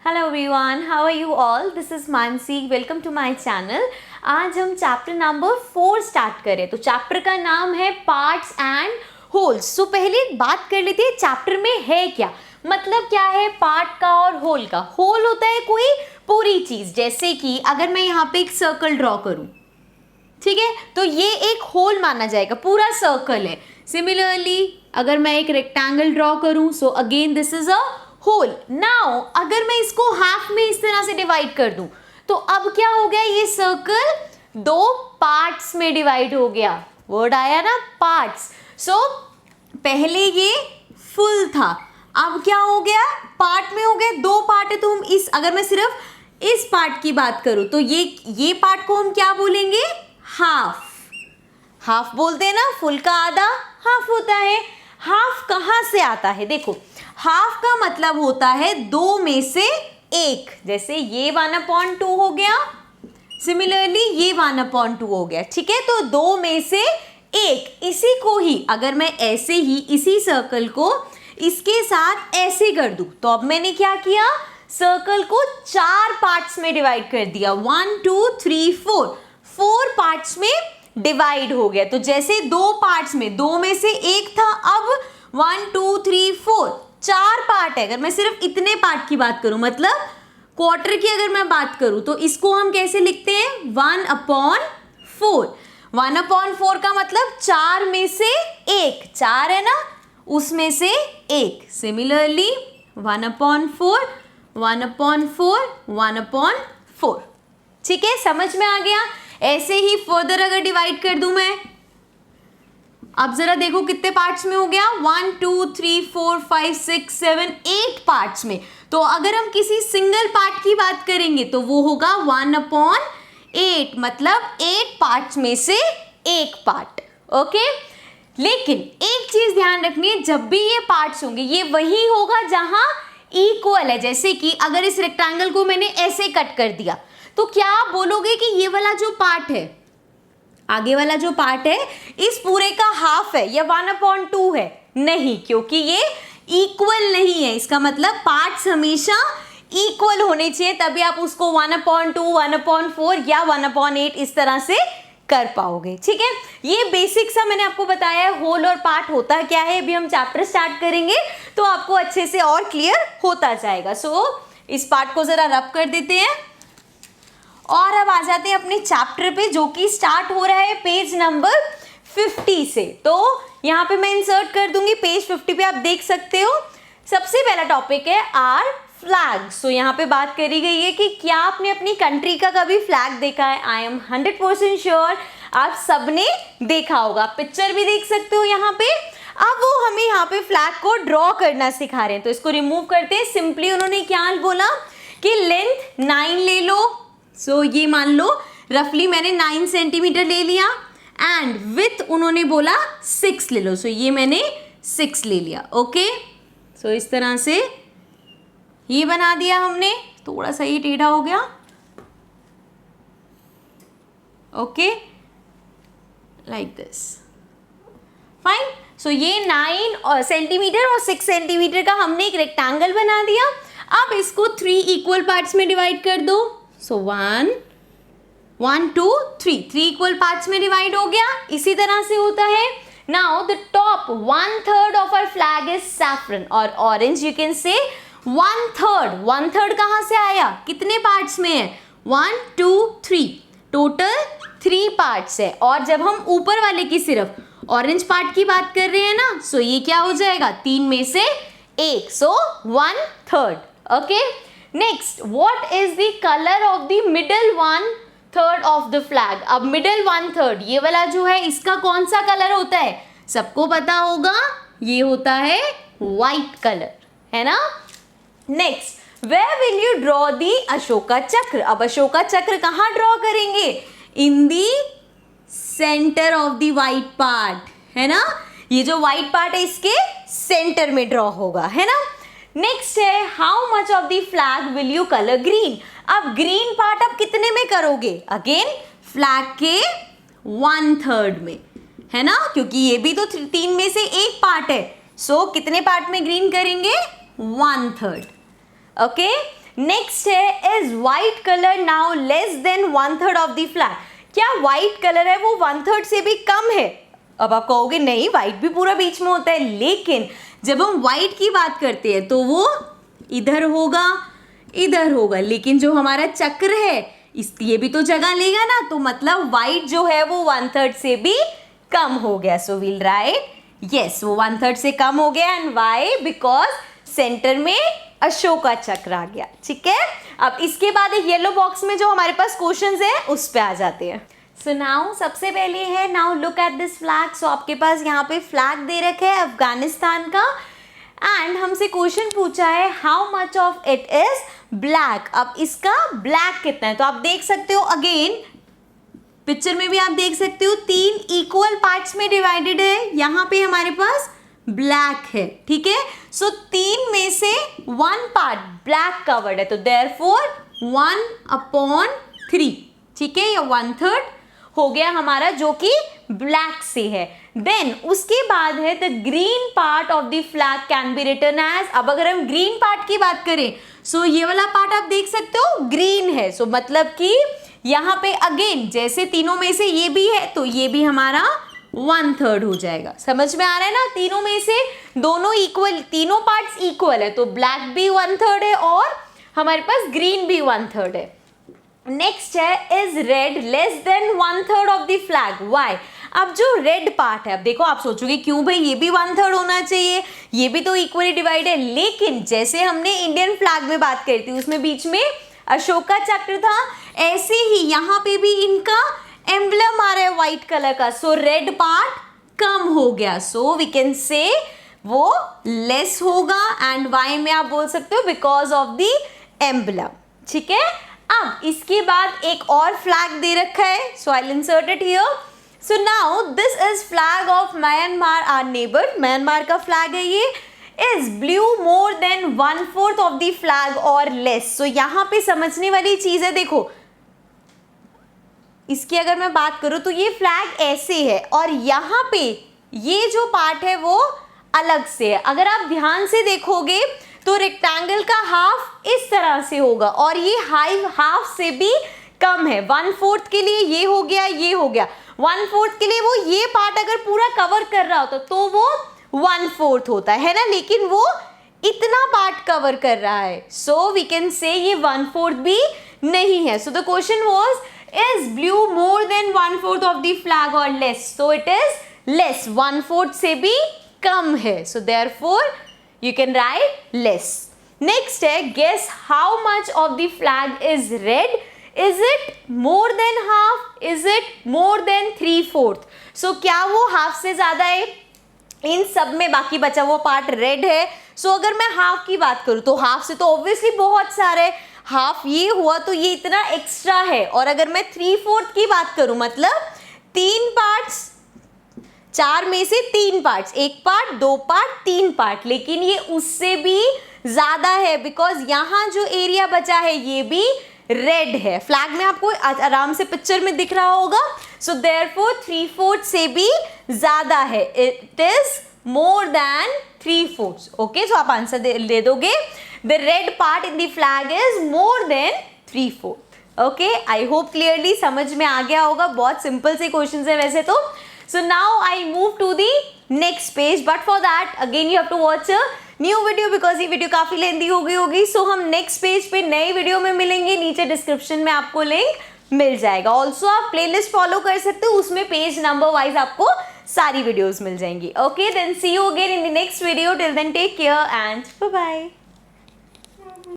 Hello everyone, how are you all? This is Mansi, welcome to my channel. आज हम chapter number 4 start करें। तो chapter का नाम है पार्ट्स एंड होल्स। तो पहले बात कर लेते हैं चैप्टर में है क्या, मतलब क्या है पार्ट का और होल का। होल होता है कोई पूरी चीज, जैसे कि अगर मैं यहाँ पे एक सर्कल ड्रॉ करूँ, ठीक है, तो ये एक होल माना जाएगा, पूरा सर्कल है। सिमिलरली अगर मैं एक रेक्टेंगल ड्रॉ करूँ, so again this is a whole. Now अगर मैं इसको हाफ में इस तरह से डिवाइड कर दूं, तो अब क्या हो गया, ये सर्कल दो पार्ट्स में डिवाइड हो गया। वर्ड आया ना, पार्ट्स। सो पहले ये फुल था, अब क्या हो गया, पार्ट में हो गया, दो पार्ट है। तो हम इस, अगर मैं सिर्फ इस पार्ट की बात करूं, तो ये पार्ट को हम क्या बोलेंगे, हाफ। हाफ बोलते हैं ना, फुल का आधा हाफ होता है। हाफ कहाँ से आता है, देखो हाफ का मतलब होता है दो में से एक। जैसे ये 1/2 हो गया, सिमिलरली ये 1/2 हो गया, ठीक है। तो दो में से एक, इसी को ही अगर मैं ऐसे ही इसी सर्कल को इसके साथ ऐसे कर दूं, तो अब मैंने क्या किया, सर्कल को 4 पार्ट्स में डिवाइड कर दिया। 1 2 3 4 पार्ट्स में डिवाइड हो गया। तो जैसे दो पार्ट्स में, दो में से एक था, अब 1 2 3 4 4 पार्ट है। अगर मैं सिर्फ इतने पार्ट की बात करूं, मतलब क्वार्टर की अगर मैं बात करूं, तो इसको हम कैसे लिखते हैं, 1/4। 1/4 का मतलब 4 में से एक, 4 है ना, उसमें से एक। सिमिलरली 1/4 1/4 1/4, ठीक है, समझ में आ गया। ऐसे ही फर्दर अगर डिवाइड कर दूं मैं, अब जरा देखो कितने पार्ट्स में हो गया, 1 2 3 4 5 6 7 8 पार्ट्स में। तो अगर हम किसी सिंगल पार्ट की बात करेंगे, तो वो होगा 1/8, मतलब 8 पार्ट्स में से एक पार्ट। ओके, लेकिन एक चीज ध्यान रखनी है, जब भी ये पार्ट्स होंगे, ये वही होगा जहां इक्वल है। जैसे कि अगर इस रेक्टेंगल को मैंने ऐसे कट कर दिया, तो क्या आप बोलोगे कि ये वाला जो पार्ट है, आगे वाला जो पार्ट है, इस पूरे का हाफ है या 1/2 है? नहीं, क्योंकि ये इक्वल नहीं है। इसका मतलब पार्ट्स हमेशा इक्वल होने चाहिए, तभी आप उसको 1/2 1/4 या 1/8 इस तरह से कर पाओगे, ठीक है। ये बेसिक सा मैंने आपको बताया है, होल और पार्ट होता क्या है। अभी हम चैप्टर स्टार्ट करेंगे तो आपको अच्छे से और क्लियर होता जाएगा। सो इस पार्ट को जरा रब कर देते हैं और अब आ जाते हैं अपने चैप्टर पे, जो कि स्टार्ट हो रहा है पेज नंबर 50 से। तो यहाँ पे मैं इंसर्ट कर दूंगी, पेज 50 पे आप देख सकते हो। सबसे पहला टॉपिक है आर फ्लैग। सो यहाँ पे बात करी गई है कि क्या आपने अपनी कंट्री का कभी फ्लैग देखा है। आई एम 100% श्योर आप सबने देखा होगा। पिक्चर भी देख सकते हो यहाँ पे। अब वो हमें यहाँ पे फ्लैग को ड्रॉ करना सिखा रहे हैं, तो इसको रिमूव करते हैं। सिंपली उन्होंने क्या बोला कि लेंथ 9 ले लो। सो ये मान लो रफली मैंने 9 सेंटीमीटर ले लिया, एंड विथ उन्होंने बोला 6 ले लो। सो ये मैंने 6 ले लिया। ओके, सो इस तरह से ये बना दिया हमने। थोड़ा सा ये टेढ़ा हो गया। Okay, like this, fine. So ये 9 सेंटीमीटर और 6 सेंटीमीटर का हमने एक रेक्टेंगल बना दिया। अब इसको 3 इक्वल पार्ट्स में डिवाइड कर दो। सो 1 1 2 3 इक्वल पार्ट्स में डिवाइड हो गया। इसी तरह से होता है। Now the top 1/3 of our flag is saffron और ऑरेंज। यू कैन से 1/3 कहाँ से आया, कितने पार्ट्स में है, 1 2 3, टोटल 3 पार्ट्स है। और जब हम ऊपर वाले की सिर्फ ऑरेंज पार्ट की बात कर रहे हैं ना, सो ये क्या हो जाएगा, 3 में से एक। सो 1/3। Okay, next, what is the colour of the middle 1/3 of the flag. अब मिडल 1/3 ये वाला जो है, इसका कौन सा कलर होता है, सबको पता होगा, ये होता है व्हाइट कलर, है ना। Next, where will you draw the Ashoka Chakra. अब अशोका चक्र कहाँ ड्रॉ करेंगे, in the centre of the white part, है ना। ये जो व्हाइट पार्ट है इसके सेंटर में ड्रॉ होगा, है ना। नेक्स्ट है, how much of the flag will you colour green. अब ग्रीन पार्ट अब कितने में करोगे, अगेन फ्लैग के 1/3 में, है ना, क्योंकि ये भी तो 3 में से एक पार्ट है। सो कितने पार्ट में ग्रीन करेंगे, 1/3। ओके, नेक्स्ट है is white colour now less than 1/3 of the flag. क्या व्हाइट कलर है वो 1/3 से भी कम है? अब आप कहोगे नहीं, व्हाइट भी पूरा बीच में होता है, लेकिन जब हम व्हाइट की बात करते हैं तो वो इधर होगा, इधर होगा, लेकिन जो हमारा चक्र है ये भी तो जगह लेगा ना, तो मतलब व्हाइट जो है वो 1/3 से भी कम हो गया। सो विल राइट यस, वो 1/3 से कम हो गया। And why? बिकॉज सेंटर में अशोका चक्र आ गया। ठीक है, अब इसके बाद एक येलो बॉक्स में जो हमारे पास क्वेश्चंस है उस पे आ जाते हैं। सो नाउ सबसे पहले है now look at this flag. So आपके पास यहाँ पे फ्लैग दे रखे है अफगानिस्तान का, एंड हमसे क्वेश्चन पूछा है how much of it is black. अब इसका ब्लैक कितना है? तो आप देख सकते हो, अगेन पिक्चर में भी आप देख सकते हो 3 इक्वल पार्ट्स में डिवाइडेड है। यहाँ पे हमारे पास ब्लैक है। ठीक है, सो 3 में से 1 पार्ट ब्लैक कवर्ड है, तो देयरफॉर 1/3। ठीक है, या 1/3 हो गया हमारा जो कि ब्लैक से है। देन उसके बाद है the green part of the flag can be written as. अब अगर हम ग्रीन पार्ट की बात करें, सो ये वाला पार्ट आप देख सकते हो ग्रीन है, सो मतलब कि यहाँ पे अगेन जैसे तीनों में से ये भी है तो ये भी हमारा 1/3 हो जाएगा। समझ में आ रहा है ना? तीनों में से दोनों इक्वल, तीनों पार्ट्स इक्वल है, तो ब्लैक भी 1/3 है और हमारे पास ग्रीन भी 1/3 है। नेक्स्ट है is red less than 1/3 of the flag. Why? अब जो रेड पार्ट है, अब देखो आप सोचोगे क्यों भाई ये भी 1/3 होना चाहिए, ये भी तो इक्वली डिवाइड है, लेकिन जैसे हमने इंडियन फ्लैग में बात करी थी उसमें बीच में अशोका चक्र था, ऐसे ही यहाँ पे भी इनका एम्बलम आ रहा है व्हाइट कलर का, सो रेड पार्ट कम हो गया, सो वी कैन से वो लेस होगा। एंड वाई में आप बोल सकते हो बिकॉज ऑफ द एम्बलम। ठीक है, अब इसके बाद एक और फ्लैग दे रखा है, so I will insert it here. So now this is flag of Myanmar, our neighbour. Myanmar का फ्लैग है ये। Is blue more than 1/4 of the flag or less. So यहाँ पे समझने वाली चीज है, देखो इसकी अगर मैं बात करूं तो ये फ्लैग ऐसे है और यहाँ पे ये जो पार्ट है वो अलग से है। अगर आप ध्यान से देखोगे तो रेक्टेंगल का हाफ इस तरह से होगा और ये हाफ से भी कम है। 1/4 के लिए ये हो गया, ये हो गया। 1/4 के लिए वो ये पार्ट अगर पूरा कवर कर रहा होता तो वो 1/4 होता है ना, लेकिन वो इतना पार्ट कवर कर रहा है, सो वी कैन से ये 1/4 भी नहीं है। So the question was is blue more than 1/4 of the flag or less, so it is less, 1/4 से भी कम है, so therefore you can write less. Next है guess how much of the flag is red. Is it more than half? Is it more than 3/4? So क्या वो half से ज्यादा है? इन सब में बाकी बचा वो पार्ट रेड है। सो अगर मैं हाफ की बात करूँ तो हाफ से तो ऑब्वियसली बहुत सारे, हाफ ये हुआ तो ये इतना एक्स्ट्रा है। और अगर मैं 3/4 की बात करूँ मतलब 3 पार्ट्स, 4 में से 3 पार्ट्स, 1 पार्ट, 2 पार्ट, 3 पार्ट, लेकिन ये उससे भी ज्यादा है बिकॉज यहाँ जो एरिया बचा है ये भी रेड है। फ्लैग में आपको आराम से पिक्चर में दिख रहा होगा, सो देयरफॉर 3/4 से भी ज्यादा है, it is more than 3/4। Okay, so आप आंसर दे दोगे the red part in the flag is more than 3/4। Okay, I hope clearly समझ में आ गया होगा। बहुत सिंपल से क्वेश्चन है वैसे तो। So now I move to the next page, but for that again you have to watch a new video because ये वीडियो काफी लेंदी हो गई होगी। So हम नेक्स्ट पेज पे नई वीडियो में मिलेंगे, नीचे डिस्क्रिप्शन में आपको लिंक मिल जाएगा। ऑल्सो आप प्लेलिस्ट फॉलो कर सकते हो, उसमें पेज नंबर वाइज आपको सारी वीडियोस मिल जाएंगी। Okay, then see you again in the next video. Till then take care and bye bye.